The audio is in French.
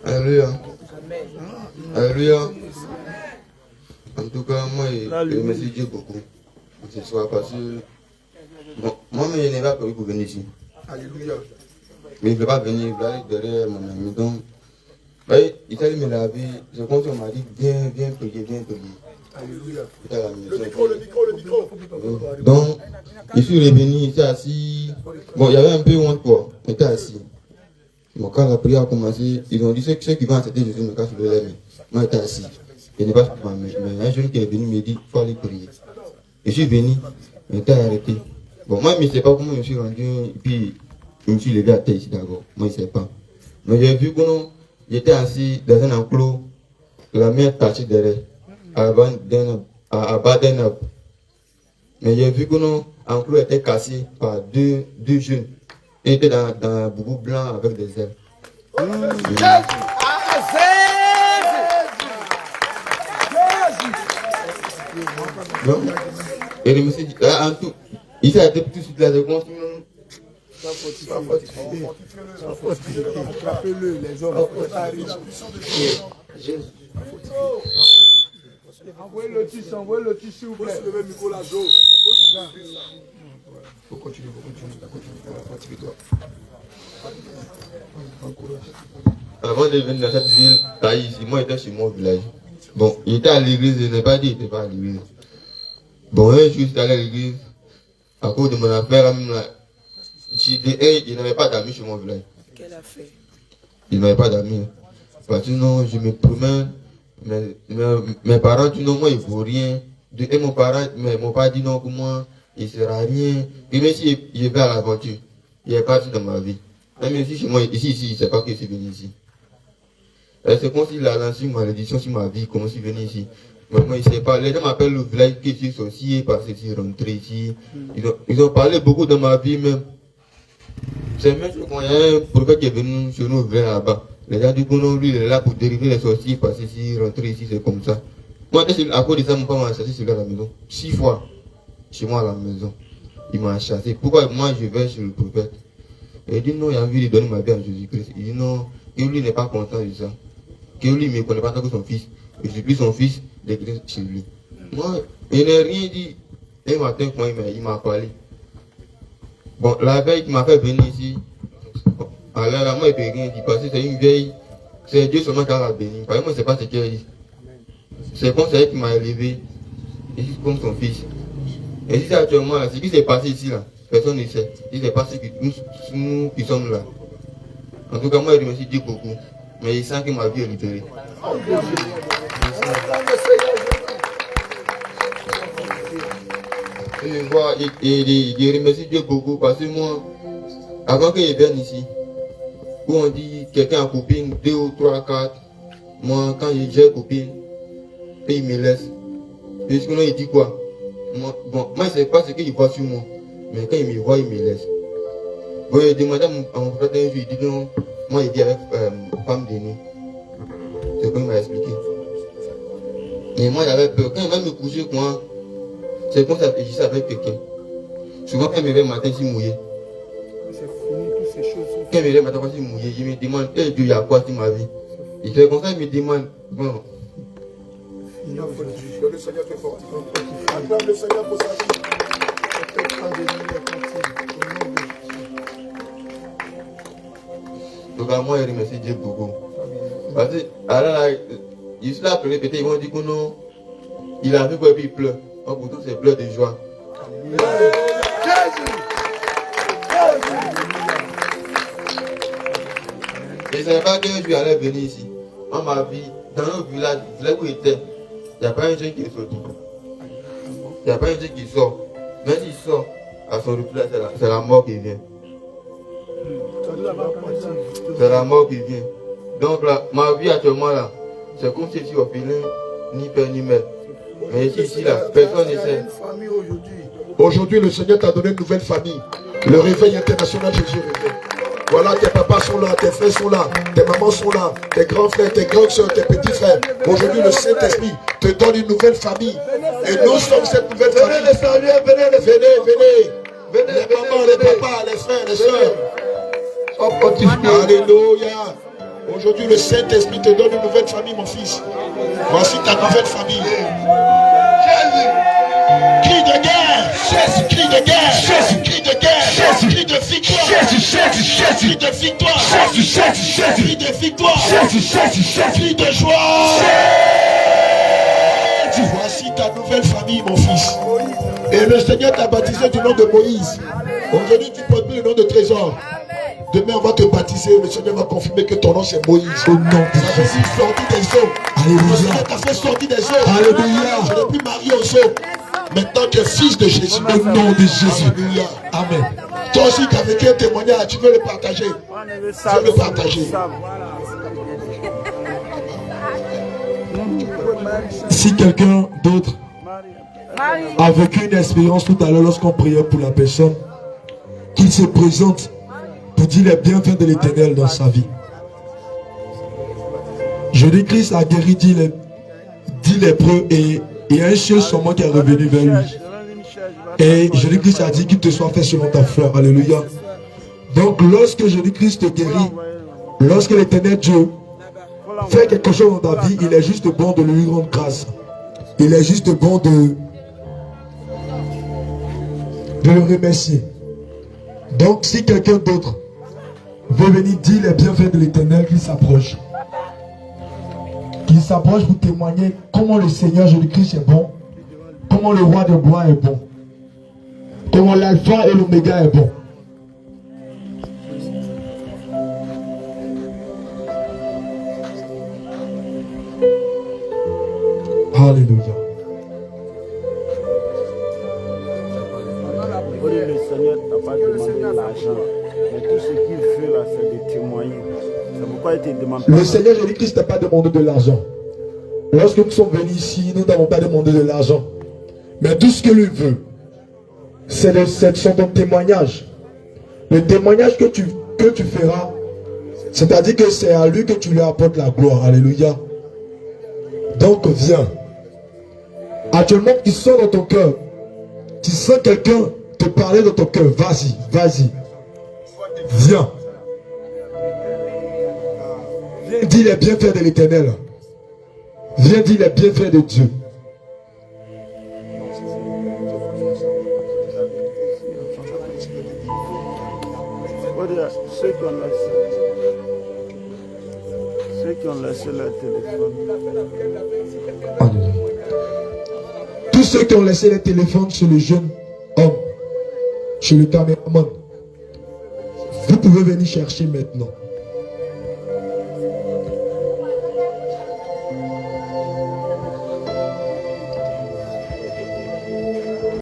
Alléluia. Alléluia. En tout cas, moi, je remercie Dieu beaucoup pour ce soir parce que bon, moi-même, je n'ai pas prévu pour venir ici. Alléluia. Mais je ne peux pas venir, je vais aller derrière mon ami. Donc, il s'est me laver. Je compte, on m'a dit, viens prier, viens prier. Alléluia. Le micro. Donc, je suis revenu, j'étais assis. Bon, il y avait un peu honte, quoi. J'étais assis. Bon, quand la prière a commencé, ils ont dit ceux qui vont accepter Jésus me cassent le lait. Moi, j'étais assis. Je n'ai pas su comment, mais un jeune qui est venu me dit, il faut aller prier. Je suis venu, j'étais arrêté. Bon, moi, je ne sais pas comment je suis rendu, et puis je me suis levé à terre ici d'abord. Moi, je ne sais pas. Mais j'ai vu que j'étais assis dans un enclos, la main tachée derrière, à bas d'un arbre. Mais j'ai vu que l'enclos était cassé par deux jeunes. Ils étaient dans un boubou blanc avec des ailes. Non? Et je me suis dit, en tout, il a été tout de suite là, de construire. Attrapez-le, les hommes. Envoyez le tissu, s'il vous plaît. Le même micro là, Jo. Faut continuer. Motive-toi. Avant de venir dans cette ville, ici, moi j'étais chez mon village. Bon, il était à l'église, je n'ai pas dit qu'il n'était pas à l'église. Bon, un jour, j'étais allé à l'église, à cause de mon affaire, il n'avait pas d'amis chez mon village. Quelle affaire? Il n'avait pas d'amis. Parce que non, je me promène, mes parents disent non, moi il ne vaut rien. Et mon père dit non, pour moi, il ne sera rien. Et même si je vais à l'aventure, il n'est pas dans ma vie. Même ici, chez moi, ici, il ne sait pas que je suis venu ici. C'est comme s'il a lancé une malédiction sur ma vie, comme si je venais ici. Mais moi, il ne sait pas. Les gens m'appellent le village que je suis sorcier parce que je suis rentré ici. Ils ont parlé beaucoup de ma vie même. C'est même quand il y a un prophète qui est venu chez nous, là-bas. Les gens disent que non, lui, il est là pour dériver les sorciers parce que si rentrer ici, c'est comme ça. Moi, à cause de ça, mon père m'a chassé sur lui à la maison. 6 fois, chez moi à la maison. Il m'a chassé. Pourquoi moi, je vais chez le prophète? Et il dit non, il a envie de donner ma vie à Jésus-Christ. Il dit non, que lui n'est pas content de ça. Que lui ne me connaît pas tant que son fils. Je suis plus son fils, l'église chez lui. Moi, il n'a rien dit. Un matin, quand il m'a parlé. Bon, la veille, il m'a fait venir ici. Alors, moi, il ne peut rien dire parce que c'est une vieille. C'est Dieu seulement qui a béni. Parce que moi, je ne sais pas ce qu'elle dit. C'est comme ça qu'il m'a élevé. Et c'est comme son fils. Et si c'est actuellement là, ce qui s'est passé ici là, personne ne sait. Il s'est passé que nous qui sommes là. En tout cas, moi, je remercie Dieu beaucoup. Mais il sent que ma vie est libérée. Et je vois, je remercie Dieu beaucoup parce que moi, avant que je vienne ici, où on dit quelqu'un a copine, 2 ou 3, 4, moi, quand j'ai copine, et il me laisse. Et ce que il dit quoi? Moi, je ne sais pas ce qu'il voit sur moi, mais quand il me voit, il me laisse. Bon, je demandé à mon frère un jour, il dit non, moi, il dit avec femme de nous. C'est comme il m'a expliqué. Et moi, j'avais peur. Quand il va me coucher, moi, c'est comme ça que je suis avec quelqu'un. Souvent, quand il me réveille le matin, je suis mouillé. Quand il me réveille le matin, je suis mouillé. Je me demande, Dieu, il y a quoi sur ma vie? Et c'est comme ça qu'il me demande, bon. Le Seigneur fait fort. Acclame le Seigneur pour sa vie. Donc, moi, je remercie Dieu beaucoup. Parce que, alors là, je suis là, peut-être, ils vont dire que non, il a vu quoi et puis il pleure. Donc, pourtant, c'est pleurs de joie. Et c'est pas que je suis allé venir ici. On m'a vu, dans notre village où il était, il n'y a pas un jeune qui est sorti. Il n'y a pas un jeune qui sort. Même s'il sort, à son retour, c'est la mort qui vient. C'est la mort qui vient. Donc là, ma vie actuellement là, c'est comme si je suis orphelin, ni père ni mère. Mais ici là, personne ne sait. Aujourd'hui, le Seigneur t'a donné une nouvelle famille. Le réveil international Jésus revient. Voilà, tes papas sont là, tes frères sont là, tes mamans sont là, tes grands frères, tes grandes soeurs, tes petits frères. Aujourd'hui, le Saint-Esprit te donne une nouvelle famille. Et nous sommes cette nouvelle famille. Venez, les mamans, les papas, les frères, les soeurs. Alléluia. Aujourd'hui, le Saint-Esprit te donne une nouvelle famille, mon fils. Voici ta nouvelle famille. Cri de guerre, cri de guerre, cri de guerre, cri de victoire, cri de victoire, cri de victoire, cri de joie. Voici ta nouvelle famille, mon fils. Et le Seigneur t'a baptisé du nom de Moïse. Aujourd'hui, tu portes plus le nom de Trésor. Demain, on va te baptiser. Le Seigneur va confirmer que ton nom c'est Moïse. Au nom de Jésus. Sorti des eaux. Alléluia. Le Seigneur t'a fait sortir des eaux. Alléluia. Je n'ai plus marié aux eaux. Maintenant, tu es fils de Jésus. Au nom de Jésus. Alléluia. Amen. Toi aussi, tu as vécu un témoignage. Tu veux le partager. Tu veux le partager. Si quelqu'un d'autre a vécu une expérience tout à l'heure lorsqu'on priait pour la personne, qu'il se présente pour dire les bienfaits de l'Éternel dans sa vie. Jésus-Christ a guéri 10 lépreux et il y a un seul seulement qui est revenu vers lui. Et Jésus-Christ a dit qu'il te soit fait selon ta foi. Alléluia. Donc lorsque Jésus-Christ te guérit, lorsque l'Éternel Dieu fait quelque chose dans ta vie, il est juste bon de lui rendre grâce. Il est juste bon de le remercier. Donc si quelqu'un d'autre veut venir dire les bienfaits de l'Éternel, qu'il s'approche. Qu'il s'approche pour témoigner comment le Seigneur Jésus-Christ est bon, comment le roi de gloire est bon, comment l'alpha et l'oméga est bon. Alléluia. Le Seigneur t'a pas demandé l'argent, mais tout ce qu'il fait là, c'est de témoigner. C'est pourquoi il te demande pas. Le Seigneur Jésus-Christ n'a pas demandé de l'argent. Lorsque nous sommes venus ici, nous n'avons pas demandé de l'argent. Mais tout ce qu'il veut, c'est ton témoignage. Le témoignage que tu feras, c'est-à-dire que c'est à lui que tu lui apportes la gloire. Alléluia. Donc viens. Actuellement, tu sens dans ton cœur. Tu sens quelqu'un te parler dans ton cœur. Vas-y, vas-y. Viens. Viens dire les bienfaits de l'Éternel. Viens dire les bienfaits de Dieu. Ceux qui ont laissé leur téléphone. Tous ceux qui ont laissé les téléphones chez le jeune homme, chez le caméraman, vous pouvez venir chercher maintenant.